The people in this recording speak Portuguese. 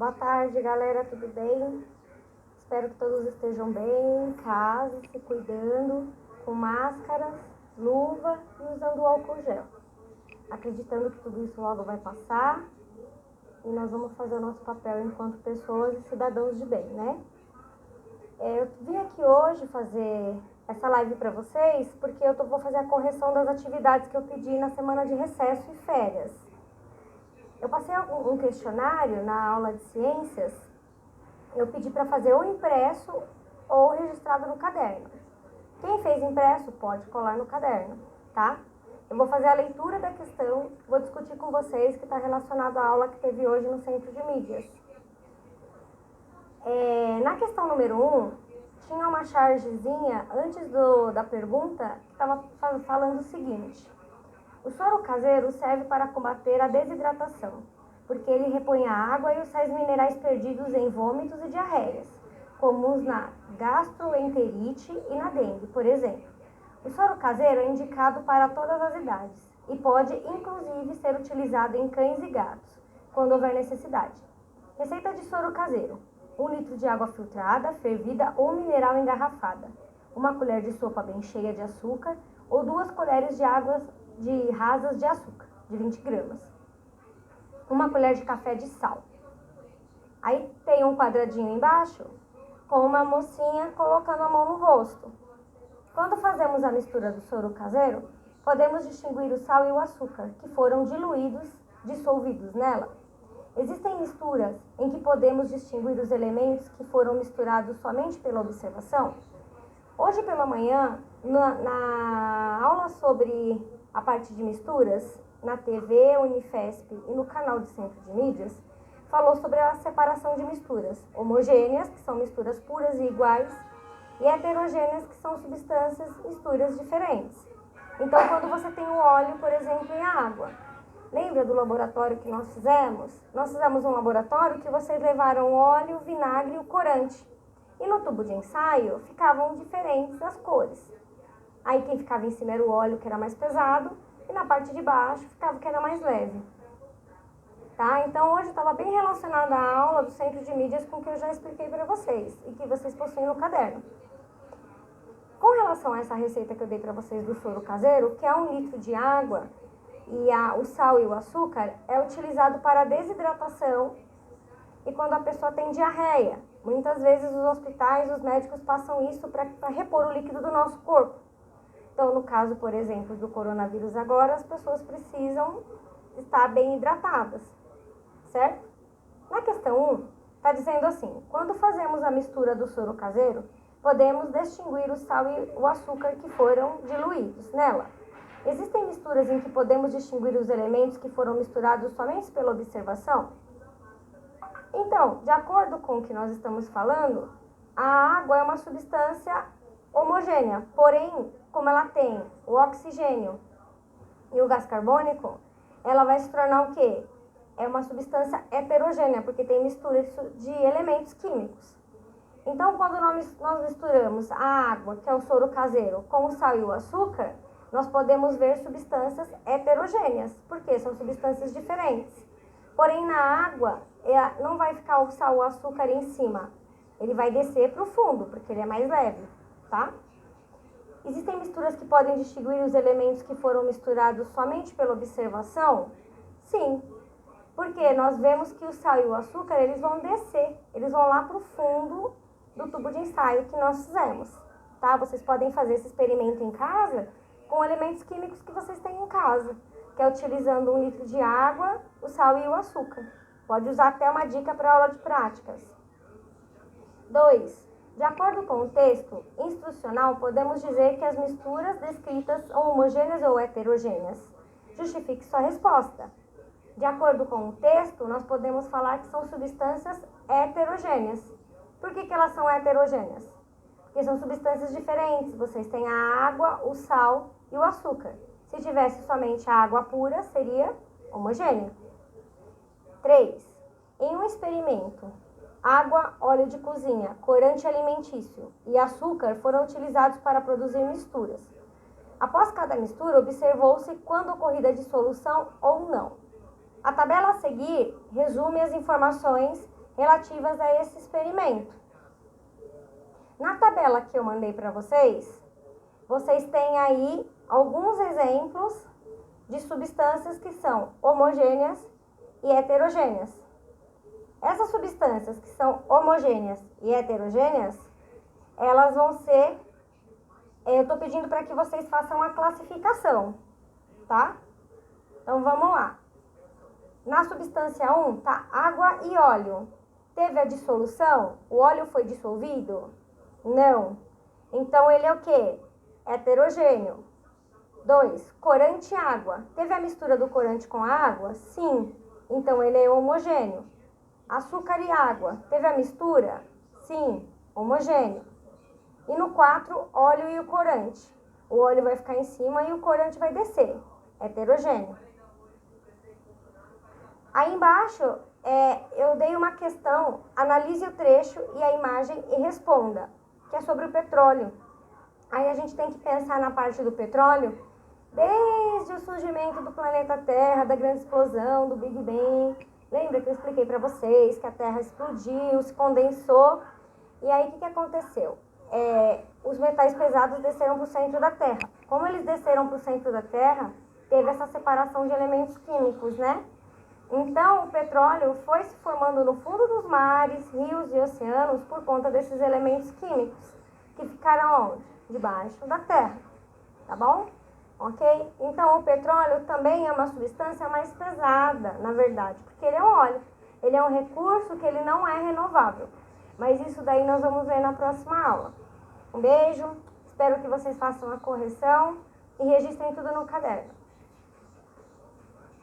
Boa tarde, galera, tudo bem? Espero que todos estejam bem em casa, se cuidando, com máscaras, luva e usando álcool gel. Acreditando que tudo isso logo vai passar e nós vamos fazer o nosso papel enquanto pessoas e cidadãos de bem, né? Eu vim aqui hoje fazer essa live para vocês porque eu vou fazer a correção das atividades que eu pedi na semana de recesso e férias. Eu passei um questionário na aula de ciências, eu pedi para fazer ou impresso ou registrado no caderno. Quem fez impresso pode colar no caderno, tá? Eu vou fazer a leitura da questão, vou discutir com vocês que está relacionado à aula que teve hoje no Centro de Mídias. Na questão número 1, tinha uma chargezinha antes da pergunta que estava falando o seguinte: o soro caseiro serve para combater a desidratação, porque ele repõe a água e os sais minerais perdidos em vômitos e diarreias, comuns na gastroenterite e na dengue, por exemplo. O soro caseiro é indicado para todas as idades e pode, inclusive, ser utilizado em cães e gatos, quando houver necessidade. Receita de soro caseiro: 1 litro de água filtrada, fervida ou mineral engarrafada, 1 colher de sopa bem cheia de açúcar ou 2 colheres de água rasas de açúcar, de 20 gramas, 1 colher de café de sal. Aí tem um quadradinho embaixo com uma mocinha colocando a mão no rosto. Quando fazemos a mistura do soro caseiro, podemos distinguir o sal e o açúcar, que foram dissolvidos nela. Existem misturas em que podemos distinguir os elementos que foram misturados somente pela observação. Hoje pela manhã, na aula sobre a parte de misturas, na TV Unifesp e no canal de Centro de Mídias, falou sobre a separação de misturas homogêneas, que são misturas puras e iguais, e heterogêneas, que são misturas diferentes. Então, quando você tem o óleo, por exemplo, e a água, lembra do laboratório que nós fizemos? Nós fizemos um laboratório que vocês levaram o óleo, o vinagre e o corante. E no tubo de ensaio ficavam diferentes as cores. Aí quem ficava em cima era o óleo, que era mais pesado, e na parte de baixo ficava o que era mais leve. Tá? Então hoje estava bem relacionada a aula do Centro de Mídias com o que eu já expliquei para vocês e que vocês possuem no caderno. Com relação a essa receita que eu dei para vocês do soro caseiro, que é 1 litro de água e o sal e o açúcar, é utilizado para desidratação e quando a pessoa tem diarreia. Muitas vezes os hospitais, os médicos passam isso para repor o líquido do nosso corpo. Então, no caso, por exemplo, do coronavírus agora, as pessoas precisam estar bem hidratadas, certo? Na questão 1, está dizendo assim: quando fazemos a mistura do soro caseiro, podemos distinguir o sal e o açúcar que foram diluídos nela. Existem misturas em que podemos distinguir os elementos que foram misturados somente pela observação? Então, de acordo com o que nós estamos falando, a água é uma substância homogênea, porém, como ela tem o oxigênio e o gás carbônico, ela vai se tornar o quê? É uma substância heterogênea, porque tem mistura de elementos químicos. Então, quando nós misturamos a água, que é o soro caseiro, com o sal e o açúcar, nós podemos ver substâncias heterogêneas, porque são substâncias diferentes. Porém, na água, não vai ficar o sal ou o açúcar em cima. Ele vai descer para o fundo, porque ele é mais leve, tá? Existem misturas que podem distinguir os elementos que foram misturados somente pela observação? Sim, porque nós vemos que o sal e o açúcar, eles vão descer, eles vão lá para o fundo do tubo de ensaio que nós fizemos, tá? Vocês podem fazer esse experimento em casa com elementos químicos que vocês têm em casa, que é utilizando 1 litro de água, o sal e o açúcar. Pode usar até uma dica para aula de práticas. 2. De acordo com o texto instrucional, podemos dizer que as misturas descritas são homogêneas ou heterogêneas. Justifique sua resposta. De acordo com o texto, nós podemos falar que são substâncias heterogêneas. Por que elas são heterogêneas? Porque são substâncias diferentes. Vocês têm a água, o sal e o açúcar. Se tivesse somente a água pura, seria homogêneo. 3. Em um experimento, água, óleo de cozinha, corante alimentício e açúcar foram utilizados para produzir misturas. Após cada mistura, observou-se quando ocorrida a dissolução ou não. A tabela a seguir resume as informações relativas a esse experimento. Na tabela que eu mandei para vocês, vocês têm aí alguns exemplos de substâncias que são homogêneas e heterogêneas. Essas substâncias que são homogêneas e heterogêneas, elas vão ser... Eu estou pedindo para que vocês façam a classificação, tá? Então, vamos lá. Na substância 1, tá água e óleo. Teve a dissolução? O óleo foi dissolvido? Não. Então, ele é o quê? Heterogêneo. 2, corante e água. Teve a mistura do corante com a água? Sim. Então, ele é homogêneo. Açúcar e água. Teve a mistura? Sim. Homogêneo. E no 4, óleo e o corante. O óleo vai ficar em cima e o corante vai descer. Heterogêneo. Aí embaixo, eu dei uma questão, analise o trecho e a imagem e responda, que é sobre o petróleo. Aí a gente tem que pensar na parte do petróleo, desde o surgimento do planeta Terra, da grande explosão, do Big Bang. Lembra que eu expliquei para vocês que a Terra explodiu, se condensou, e aí o que aconteceu? Os metais pesados desceram para o centro da Terra. Como eles desceram para o centro da Terra, teve essa separação de elementos químicos, né? Então, o petróleo foi se formando no fundo dos mares, rios e oceanos por conta desses elementos químicos que ficaram onde? Debaixo da terra, tá bom? Ok? Então, o petróleo também é uma substância mais pesada, na verdade, porque ele é um óleo. Ele é um recurso que ele não é renovável. Mas isso daí nós vamos ver na próxima aula. Um beijo, espero que vocês façam a correção e registrem tudo no caderno.